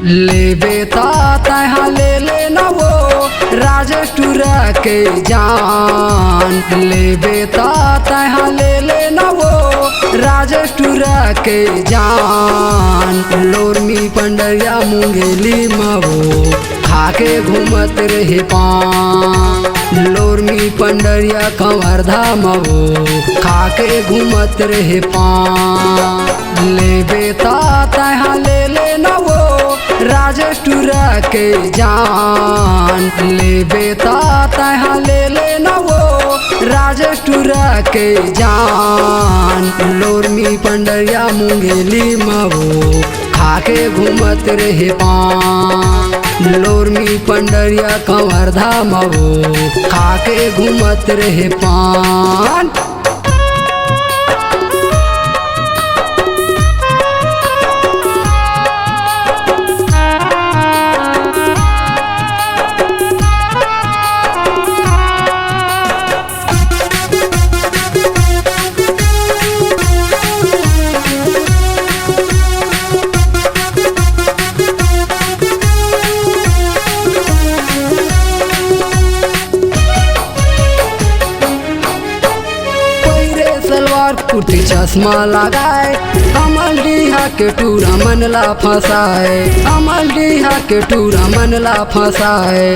लेबे तहा ले लेना वो राजेश टूरा के जान। लेबे तहा ले लेना वो राजेश टूरा के जान। लोरमी पंडरिया मुंगेली मवो खाके घूमत रहे पान। लोरमी पंडरिया कंवरधा मवो खाके घूमत रहे पान। लेबे तहा ले लेना वो राजेश टूरा के जान। लेबे तहा ले लेना वो राजेश टूरा के जान। लोरमी पंडरिया मुंगेली मवो खाके घूमत रहे पान। लोरमी पंडरिया कंवरधा मवो खाके घूमत रहे पान। सलवार कुर्ती चश्मा लगाए अमल डीहा के टूरा मनला फंसाए। अमल डीहा के टूरा मनला फंसाए।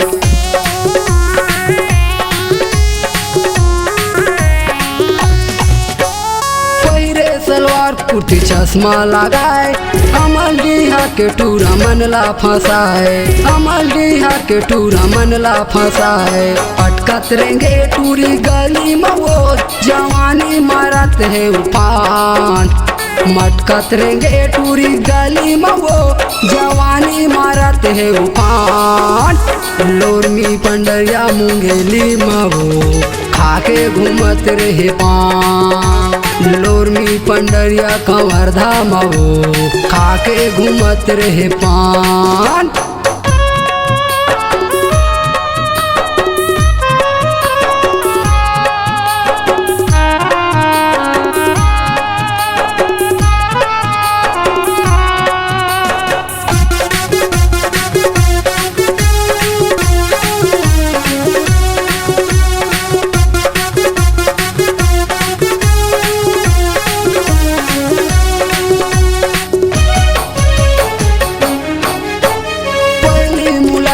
सलवार कुर्ती चश्मा लगाए अमल डीहा के टूरा मनला फंसाए। अमल डीहा के टूरा मनला फंसाए। अटकत रहेंगे टूरी गली में वो जवानी मारत है उफान। मटकत रहेंगे टूरी गली में वो जवानी मारत है उफान। लोरमी पंडरिया मुंगेली मवो खाके घूमत रहे पान। लोरमी पंडरिया कंवरधा मवो खाके घूमत रहे पान।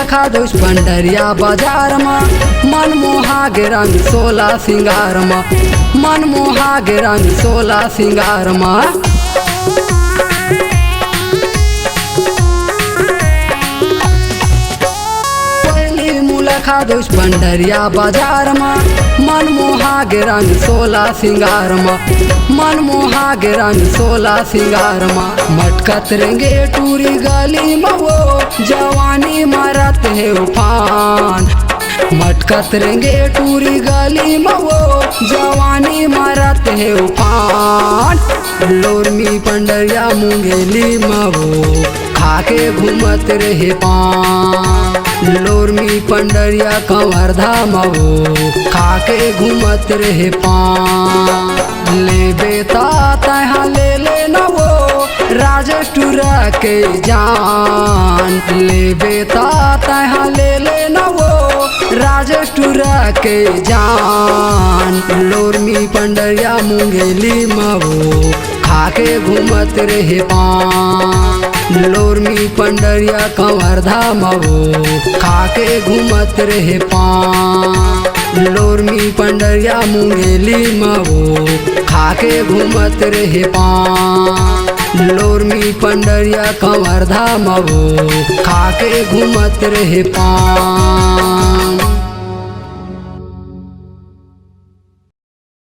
खादोश पंडरिया बाजार में मनमोहा के रंग सोला सिंगार में। मनमोहा के रंग सोला सिंगार में। खादोश पंडरिया बाजार में मनमोहा के रंग सोला सिंगार में। मनमोहा के रंग सोला सिंगार में। मटकत रहेंगे टूरी गली में वो जवानी मारत है उफान। मटकत रहेंगे टूरी गली में वो जवानी मारत है उफान। लोरमी पंडरिया मुंगेली मवो खाके घूमत रहे पान। लोरमी पंडरिया कंवरधा मवो खाके घूमत रहे पान। लेबे तहा ले लेना वो राजेश टूरा के जान। लेबे तहा ले लेना वो राजेश टूरा के जान। लोरमी पंडरिया मुंगेली मवो खाके घूमत रहे पान। लोरमी पंडरिया कंवरधा मवो खाके घूमत रहे पान। लोरमी पंडरिया मुंगेली मवो खाके घूमत रहे पान। लोरमी पंडरिया कंवरधा मवो खाके घूमत रहे पान।